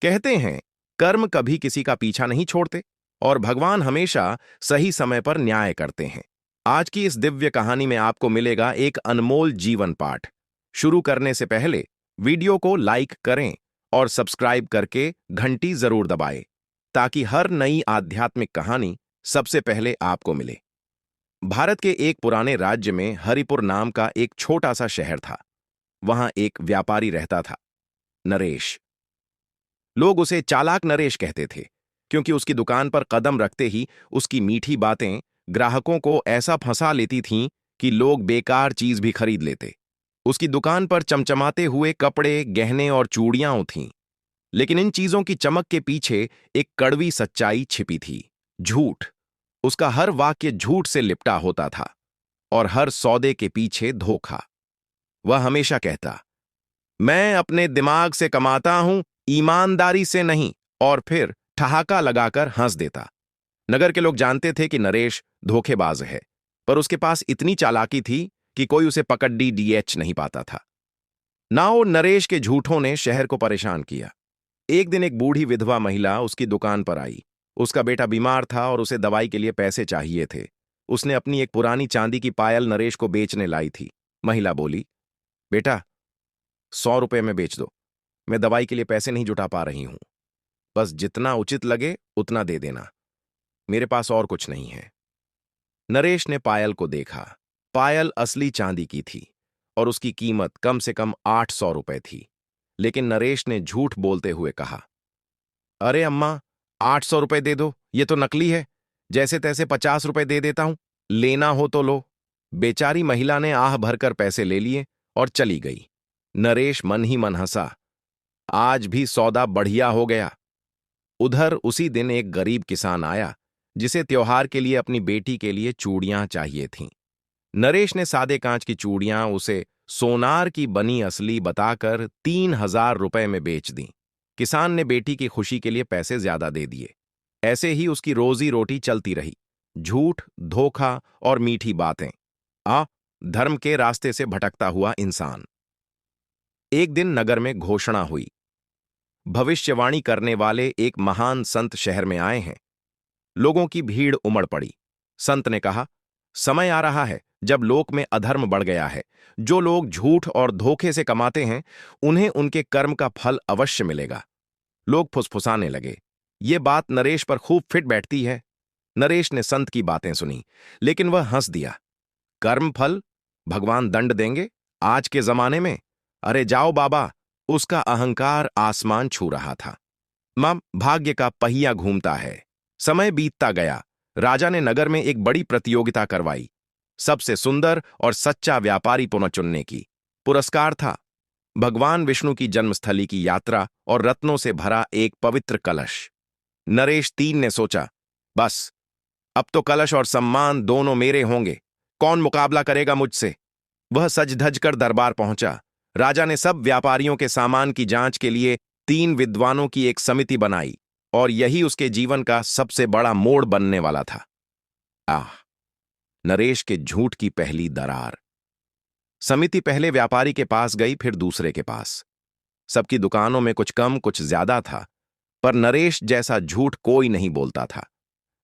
कहते हैं, कर्म कभी किसी का पीछा नहीं छोड़ते और भगवान हमेशा सही समय पर न्याय करते हैं। आज की इस दिव्य कहानी में आपको मिलेगा एक अनमोल जीवन पाठ। शुरू करने से पहले वीडियो को लाइक करें और सब्सक्राइब करके घंटी जरूर दबाएं, ताकि हर नई आध्यात्मिक कहानी सबसे पहले आपको मिले। भारत के एक पुराने राज्य में हरिपुर नाम का एक छोटा सा शहर था। वहां एक व्यापारी रहता था, नरेश। लोग उसे चालाक नरेश कहते थे, क्योंकि उसकी दुकान पर कदम रखते ही उसकी मीठी बातें ग्राहकों को ऐसा फंसा लेती थीं कि लोग बेकार चीज भी खरीद लेते। उसकी दुकान पर चमचमाते हुए कपड़े, गहने और चूड़ियां थीं, लेकिन इन चीजों की चमक के पीछे एक कड़वी सच्चाई छिपी थी, झूठ। उसका हर वाक्य झूठ से लिपटा होता था और हर सौदे के पीछे धोखा। वह हमेशा कहता, मैं अपने दिमाग से कमाता हूं, ईमानदारी से नहीं, और फिर ठहाका लगाकर हंस देता। नगर के लोग जानते थे कि नरेश धोखेबाज है, पर उसके पास इतनी चालाकी थी कि कोई उसे पकड़ डीएच नहीं पाता था। नाओ नरेश के झूठों ने शहर को परेशान किया। एक दिन एक बूढ़ी विधवा महिला उसकी दुकान पर आई। उसका बेटा बीमार था और उसे दवाई के लिए पैसे चाहिए थे। उसने अपनी एक पुरानी चांदी की पायल नरेश को बेचने लाई थी। महिला बोली, बेटा, 100 रुपए में बेच दो। मैं दवाई के लिए पैसे नहीं जुटा पा रही हूं। बस जितना उचित लगे उतना दे देना। मेरे पास और कुछ नहीं है। नरेश ने पायल को देखा। पायल असली चांदी की थी और उसकी कीमत कम से कम 800 रुपए थी। लेकिन नरेश ने झूठ बोलते हुए कहा, अरे अम्मा, 800 रुपए दे दो, ये तो नकली है। जैसे तैसे 50 रुपए दे देता हूं, लेना हो तो लो। बेचारी महिला ने आह भरकर पैसे ले लिए और चली गई। नरेश मन ही मन हंसा, आज भी सौदा बढ़िया हो गया। उधर उसी दिन एक गरीब किसान आया, जिसे त्योहार के लिए अपनी बेटी के लिए चूड़ियां चाहिए थीं। नरेश ने सादे कांच की चूड़ियां उसे सोनार की बनी असली बताकर 3000 रुपए में बेच दी। किसान ने बेटी की खुशी के लिए पैसे ज्यादा दे दिए। ऐसे ही उसकी रोजी रोटी चलती रही। झूठ, धोखा और मीठी बातें। धर्म के रास्ते से भटकता हुआ इंसान। एक दिन नगर में घोषणा हुई, भविष्यवाणी करने वाले एक महान संत शहर में आए हैं। लोगों की भीड़ उमड़ पड़ी। संत ने कहा, समय आ रहा है जब लोक में अधर्म बढ़ गया है। जो लोग झूठ और धोखे से कमाते हैं, उन्हें उनके कर्म का फल अवश्य मिलेगा। लोग फुसफुसाने लगे, ये बात नरेश पर खूब फिट बैठती है। नरेश ने संत की बातें सुनी, लेकिन वह हंस दिया। कर्म फल भगवान दंड देंगे आज के जमाने में? अरे जाओ बाबा। उसका अहंकार आसमान छू रहा था। मां, भाग्य का पहिया घूमता है। समय बीतता गया। राजा ने नगर में एक बड़ी प्रतियोगिता करवाई, सबसे सुंदर और सच्चा व्यापारी पुनः चुनने की। पुरस्कार था भगवान विष्णु की जन्मस्थली की यात्रा और रत्नों से भरा एक पवित्र कलश। नरेश 3 ने सोचा, बस अब तो कलश और सम्मान दोनों मेरे होंगे। कौन मुकाबला करेगा मुझसे? वह सज धज कर दरबार पहुंचा। राजा ने सब व्यापारियों के सामान की जांच के लिए 3 विद्वानों की एक समिति बनाई, और यही उसके जीवन का सबसे बड़ा मोड़ बनने वाला था। नरेश के झूठ की पहली दरार। समिति पहले व्यापारी के पास गई, फिर दूसरे के पास। सबकी दुकानों में कुछ कम कुछ ज्यादा था, पर नरेश जैसा झूठ कोई नहीं बोलता था।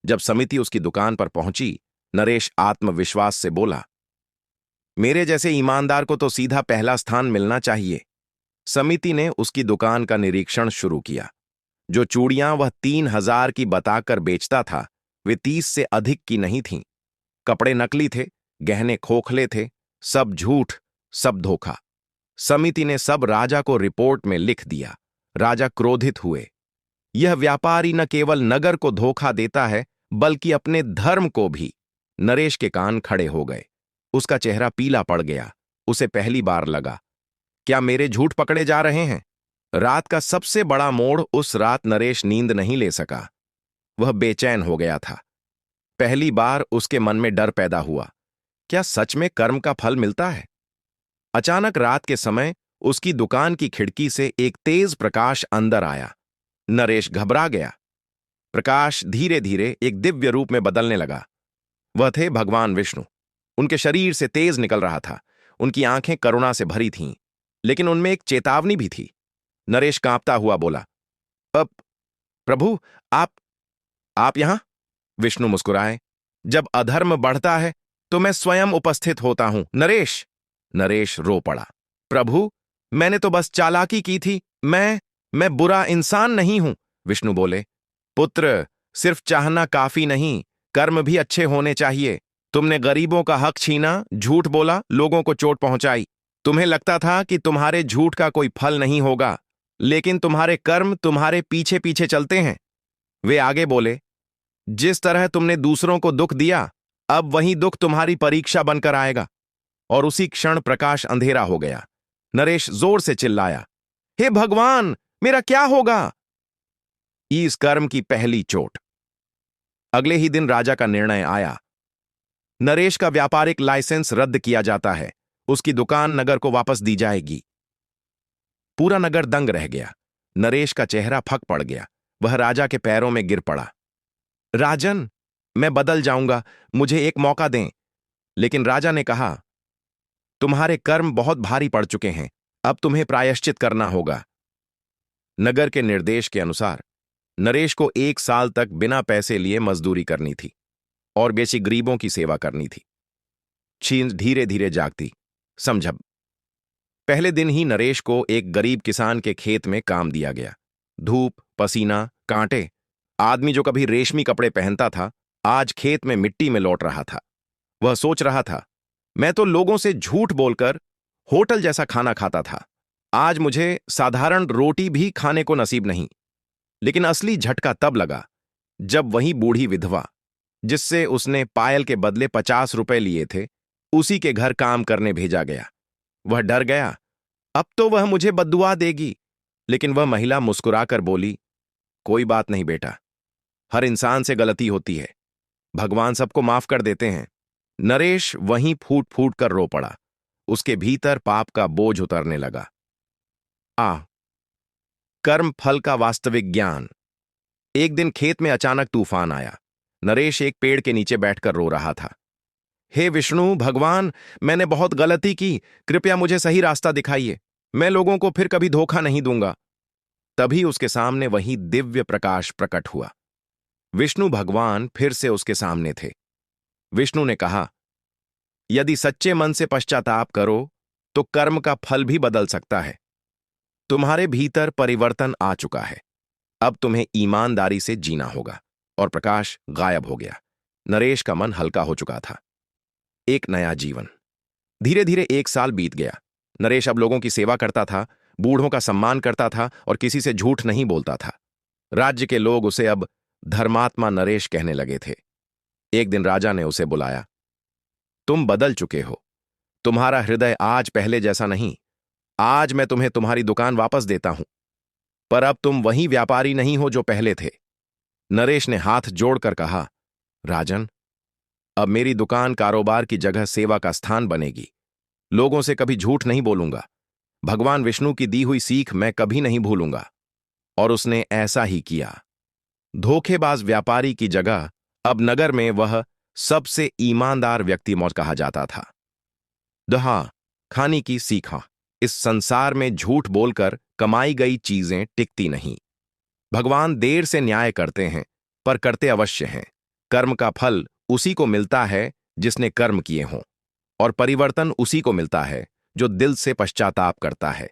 जब समिति उसकी दुकान पर पहुंची, नरेश आत्मविश्वास से बोला, मेरे जैसे ईमानदार को तो सीधा पहला स्थान मिलना चाहिए। समिति ने उसकी दुकान का निरीक्षण शुरू किया। जो चूड़ियां वह 3000 की बताकर बेचता था, वे 30 से अधिक की नहीं थीं। कपड़े नकली थे, गहने खोखले थे, सब झूठ, सब धोखा। समिति ने सब राजा को रिपोर्ट में लिख दिया। राजा क्रोधित हुए। यह व्यापारी न केवल नगर को धोखा देता है, बल्कि अपने धर्म को भी। नरेश के कान खड़े हो गए। उसका चेहरा पीला पड़ गया। उसे पहली बार लगा, क्या मेरे झूठ पकड़े जा रहे हैं? रात का सबसे बड़ा मोड़। उस रात नरेश नींद नहीं ले सका। वह बेचैन हो गया था। पहली बार उसके मन में डर पैदा हुआ, क्या सच में कर्म का फल मिलता है? अचानक रात के समय उसकी दुकान की खिड़की से एक तेज प्रकाश अंदर आया। नरेश घबरा गया। प्रकाश धीरे धीरे एक दिव्य रूप में बदलने लगा। वह थे भगवान विष्णु। उनके शरीर से तेज निकल रहा था। उनकी आंखें करुणा से भरी थीं, लेकिन उनमें एक चेतावनी भी थी। नरेश कांपता हुआ बोला, अब प्रभु, आप यहां? विष्णु मुस्कुराए। जब अधर्म बढ़ता है तो मैं स्वयं उपस्थित होता हूं, नरेश। नरेश रो पड़ा। प्रभु, मैंने तो बस चालाकी की थी, मैं बुरा इंसान नहीं हूं। विष्णु बोले। पुत्र, सिर्फ चाहना काफी नहीं, कर्म भी अच्छे होने चाहिए। तुमने गरीबों का हक छीना, झूठ बोला, लोगों को चोट पहुंचाई। तुम्हें लगता था कि तुम्हारे झूठ का कोई फल नहीं होगा, लेकिन तुम्हारे कर्म तुम्हारे पीछे पीछे चलते हैं। वे आगे बोले, जिस तरह तुमने दूसरों को दुख दिया, अब वही दुख तुम्हारी परीक्षा बनकर आएगा। और उसी क्षण प्रकाश अंधेरा हो गया। नरेश जोर से चिल्लाया, हे भगवान, मेरा क्या होगा? इस कर्म की पहली चोट। अगले ही दिन राजा का निर्णय आया। नरेश का व्यापारिक लाइसेंस रद्द किया जाता है। उसकी दुकान नगर को वापस दी जाएगी। पूरा नगर दंग रह गया। नरेश का चेहरा फक पड़ गया। वह राजा के पैरों में गिर पड़ा। राजन, मैं बदल जाऊंगा, मुझे एक मौका दें। लेकिन राजा ने कहा, तुम्हारे कर्म बहुत भारी पड़ चुके हैं, अब तुम्हें प्रायश्चित करना होगा। नगर के निर्देश के अनुसार नरेश को 1 साल तक बिना पैसे लिए मजदूरी करनी थी और बेची गरीबों की सेवा करनी थी। चीन धीरे धीरे जागती। समझब। पहले दिन ही नरेश को एक गरीब किसान के खेत में काम दिया गया। धूप, पसीना, कांटे। आदमी जो कभी रेशमी कपड़े पहनता था, आज खेत में मिट्टी में लौट रहा था। वह सोच रहा था, मैं तो लोगों से झूठ बोलकर होटल जैसा खाना खाता था, आज मुझे साधारण रोटी भी खाने को नसीब नहीं। लेकिन असली झटका तब लगा जब वही बूढ़ी विधवा, जिससे उसने पायल के बदले 50 रुपए लिए थे, उसी के घर काम करने भेजा गया। वह डर गया, अब तो वह मुझे बद्दुआ देगी। लेकिन वह महिला मुस्कुराकर बोली, कोई बात नहीं बेटा, हर इंसान से गलती होती है, भगवान सबको माफ कर देते हैं। नरेश वहीं फूट फूट कर रो पड़ा। उसके भीतर पाप का बोझ उतरने लगा। कर्म फल का वास्तविक ज्ञान। एक दिन खेत में अचानक तूफान आया। नरेश एक पेड़ के नीचे बैठकर रो रहा था। हे विष्णु भगवान, मैंने बहुत गलती की, कृपया मुझे सही रास्ता दिखाइए, मैं लोगों को फिर कभी धोखा नहीं दूंगा। तभी उसके सामने वही दिव्य प्रकाश प्रकट हुआ। विष्णु भगवान फिर से उसके सामने थे। विष्णु ने कहा, यदि सच्चे मन से पश्चाताप करो तो कर्म का फल भी बदल सकता है। तुम्हारे भीतर परिवर्तन आ चुका है, अब तुम्हें ईमानदारी से जीना होगा। और प्रकाश गायब हो गया। नरेश का मन हल्का हो चुका था। एक नया जीवन। धीरे धीरे 1 साल बीत गया। नरेश अब लोगों की सेवा करता था, बूढ़ों का सम्मान करता था और किसी से झूठ नहीं बोलता था। राज्य के लोग उसे अब धर्मात्मा नरेश कहने लगे थे। एक दिन राजा ने उसे बुलाया। तुम बदल चुके हो, तुम्हारा हृदय आज पहले जैसा नहीं। आज मैं तुम्हें तुम्हारी दुकान वापस देता हूं, पर अब तुम वही व्यापारी नहीं हो जो पहले थे। नरेश ने हाथ जोड़कर कहा, राजन, अब मेरी दुकान कारोबार की जगह सेवा का स्थान बनेगी। लोगों से कभी झूठ नहीं बोलूंगा। भगवान विष्णु की दी हुई सीख मैं कभी नहीं भूलूंगा। और उसने ऐसा ही किया। धोखेबाज व्यापारी की जगह अब नगर में वह सबसे ईमानदार व्यक्ति मौज कहा जाता था। दहा खानी की सीखा। इस संसार में झूठ बोलकर कमाई गई चीजें टिकती नहीं। भगवान देर से न्याय करते हैं, पर करते अवश्य हैं। कर्म का फल उसी को मिलता है जिसने कर्म किए हों, और परिवर्तन उसी को मिलता है जो दिल से पश्चाताप करता है।